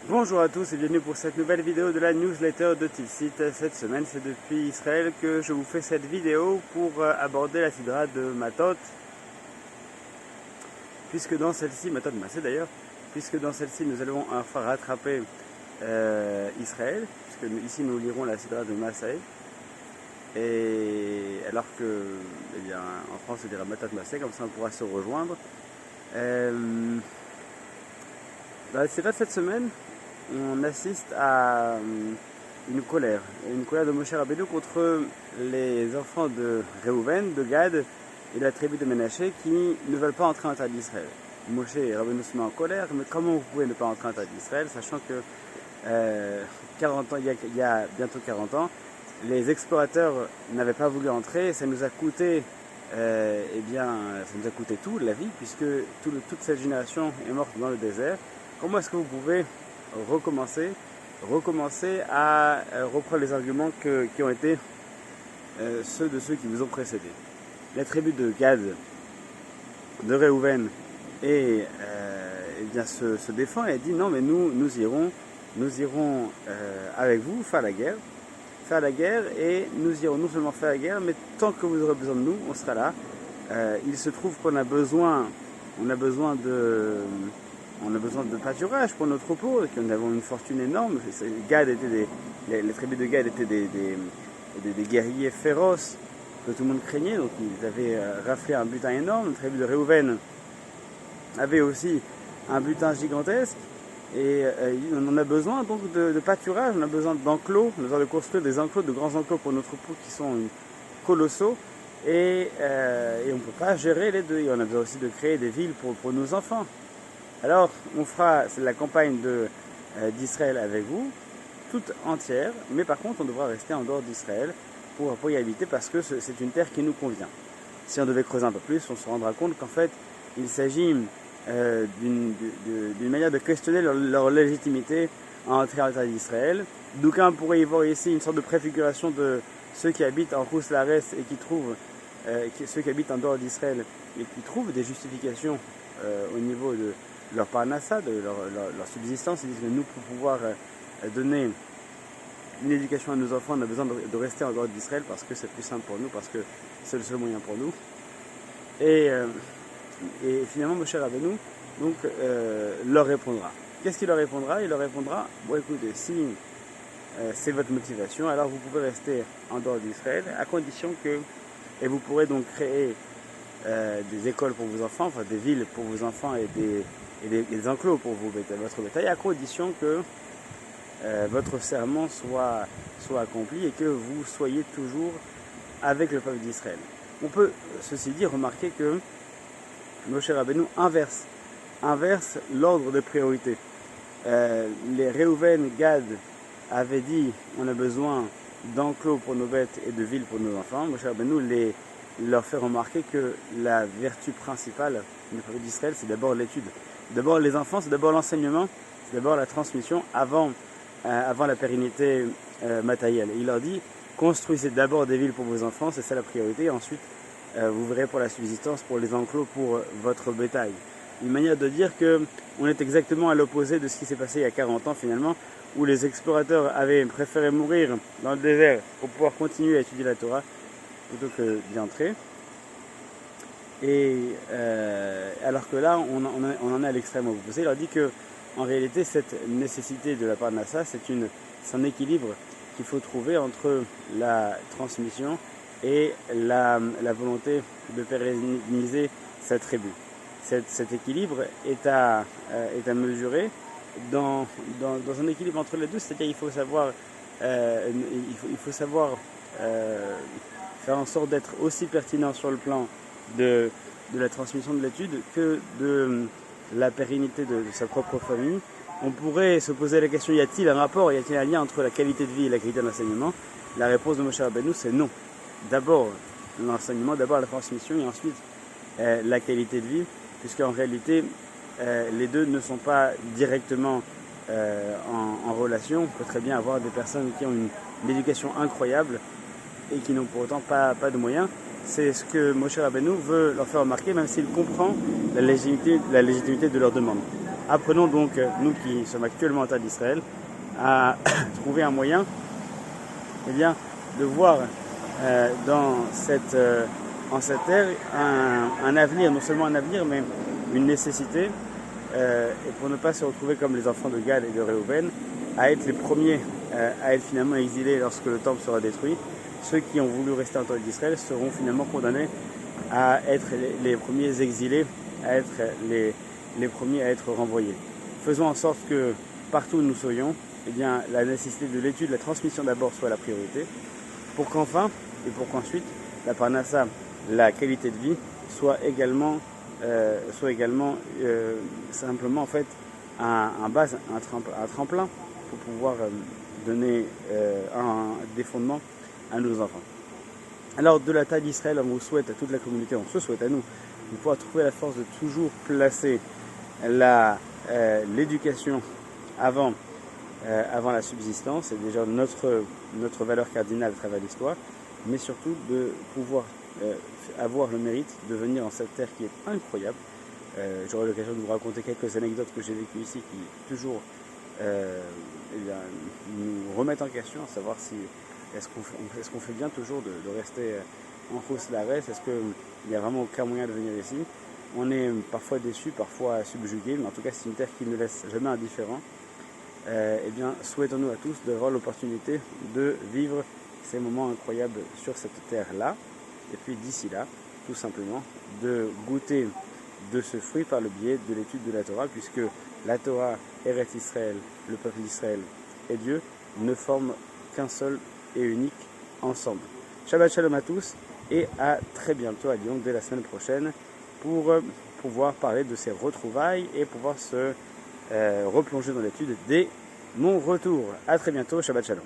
Bonjour à tous et bienvenue pour cette nouvelle vidéo de la newsletter de Tilsit. Cette semaine, c'est depuis Israël que je vous fais cette vidéo pour aborder la sidra de Matot. Puisque dans celle-ci, Matot Massé d'ailleurs, puisque dans celle-ci nous allons enfin rattraper Israël, puisque ici nous lirons la sidra de Massé. Et alors que, eh bien, en France on dira Matot Massé, comme ça on pourra se rejoindre. Dans la sidra de cette semaine, on assiste à une colère de Moshe Rabbeinu contre les enfants de Réhouven, de Gad et de la tribu de Ménaché qui ne veulent pas entrer en terre d'Israël. Moshe Rabbeinu se met en colère, mais comment vous pouvez ne pas entrer en terre d'Israël, sachant que 40 ans, il y a bientôt 40 ans, les explorateurs n'avaient pas voulu entrer, ça nous a coûté tout, la vie, puisque toute cette génération est morte dans le désert. Comment est-ce que vous pouvez recommencer à reprendre les arguments qui ont été ceux de ceux qui vous ont précédés? La tribu de Gad, de Réhouven, se défend et dit non, mais nous irons avec vous faire la guerre, et nous irons non seulement faire la guerre, mais tant que vous aurez besoin de nous, on sera là. Il se trouve qu'on a besoin de pâturage pour nos troupeaux, que nous avons une fortune énorme. Les tribus de Gad étaient des guerriers féroces que tout le monde craignait, donc ils avaient raflé un butin énorme. La tribu de Réhouven avait aussi un butin gigantesque, et on a besoin donc de pâturage, on a besoin d'enclos, on a besoin de construire des enclos, de grands enclos pour nos troupeaux qui sont colossaux, et on ne peut pas gérer les deux. Et on a besoin aussi de créer des villes pour nos enfants. Alors, c'est la campagne d'Israël avec vous, toute entière, mais par contre, on devra rester en dehors d'Israël pour y habiter, parce que c'est une terre qui nous convient. Si on devait creuser un peu plus, on se rendra compte qu'en fait, il s'agit d'une manière de questionner leur légitimité à entrer en terre d'Israël. D'aucuns pourraient y voir ici une sorte de préfiguration de ceux qui habitent en Khous Lares et ceux qui habitent en dehors d'Israël et qui trouvent des justifications au niveau de leur parnassa, de leur subsistance. Ils disent que nous, pour pouvoir donner une éducation à nos enfants, on a besoin de rester en dehors d'Israël parce que c'est plus simple pour nous, parce que c'est le seul moyen pour nous. Et finalement, Moshe Rabbeinu leur répondra. Qu'est-ce qu'il leur répondra? Il leur répondra, bon écoutez, si c'est votre motivation, alors vous pouvez rester en dehors d'Israël, à condition et vous pourrez donc créer des écoles pour vos enfants, enfin des villes pour vos enfants et des enclos pour votre bétail, à condition que votre serment soit accompli et que vous soyez toujours avec le peuple d'Israël. On peut, ceci dit, remarquer que Moshe Rabbeinu inverse l'ordre de priorité. Les Réhouven, Gad avaient dit on a besoin d'enclos pour nos bêtes et de villes pour nos enfants. Moshe Rabbeinu leur fait remarquer que la vertu principale du peuple d'Israël, c'est d'abord l'étude. D'abord les enfants, c'est d'abord l'enseignement, c'est d'abord la transmission avant la pérennité matérielle. Et il leur dit, construisez d'abord des villes pour vos enfants, c'est ça la priorité, et ensuite vous verrez pour la subsistance, pour les enclos, pour votre bétail. Une manière de dire qu'on est exactement à l'opposé de ce qui s'est passé il y a 40 ans finalement, où les explorateurs avaient préféré mourir dans le désert pour pouvoir continuer à étudier la Torah plutôt que d'y entrer. Et alors que là, on en est à l'extrême opposé. Il leur dit que en réalité, cette nécessité de la parnassa, c'est un équilibre qu'il faut trouver entre la transmission et la volonté de pérenniser sa tribu. Cet équilibre est à mesurer dans un équilibre entre les deux, c'est-à-dire il faut savoir faire en sorte d'être aussi pertinent sur le plan de la transmission de l'étude que de la pérennité de sa propre famille. On pourrait se poser la question, y a-t-il un lien entre la qualité de vie et la qualité de l'enseignement? La réponse de Moshe Rabbeinu, c'est non. D'abord l'enseignement, d'abord la transmission, et ensuite la qualité de vie, puisqu'en réalité les deux ne sont pas directement en relation. On peut très bien avoir des personnes qui ont une éducation incroyable et qui n'ont pour autant pas de moyens. C'est ce que Moshe Rabbeinu veut leur faire remarquer, même s'il comprend la légitimité de leur demande. Apprenons donc, nous qui sommes actuellement en terre d'Israël, à trouver un moyen eh bien, de voir en cette terre un avenir, non seulement un avenir, mais une nécessité, et pour ne pas se retrouver comme les enfants de Gad et de Réhouven, à être les premiers à être finalement exilés lorsque le temple sera détruit. Ceux qui ont voulu rester en terre d'Israël seront finalement condamnés à être les premiers exilés, à être les premiers à être renvoyés. Faisons en sorte que partout où nous soyons, eh bien, la nécessité de l'étude, la transmission d'abord soit la priorité, pour qu'enfin, et pour qu'ensuite, la parnassa, la qualité de vie, soit également simplement en fait un base, un tremplin pour pouvoir donner des fondements à nos enfants. Alors de la taille d'Israël, on vous souhaite à toute la communauté, on se souhaite à nous, de pouvoir trouver la force de toujours placer l'éducation avant la subsistance. C'est déjà notre valeur cardinale à travers l'histoire, mais surtout de pouvoir avoir le mérite de venir dans cette terre qui est incroyable. J'aurai l'occasion de vous raconter quelques anecdotes que j'ai vécues ici qui toujours nous remettent en question, à savoir si est-ce qu'on fait bien toujours de rester en Khous Lares, est-ce qu'il n'y a vraiment aucun moyen de venir ici. On est parfois déçu, parfois subjugué, mais en tout cas c'est une terre qui ne laisse jamais indifférent. Eh bien, souhaitons-nous à tous d'avoir l'opportunité de vivre ces moments incroyables sur cette terre-là, et puis d'ici là, tout simplement, de goûter de ce fruit par le biais de l'étude de la Torah, puisque la Torah, Eretz Israël, le peuple d'Israël et Dieu ne forment qu'un seul et unique ensemble. Shabbat Shalom à tous et à très bientôt à Lyon dès la semaine prochaine pour pouvoir parler de ces retrouvailles et pouvoir se replonger dans l'étude dès mon retour. À très bientôt, Shabbat Shalom.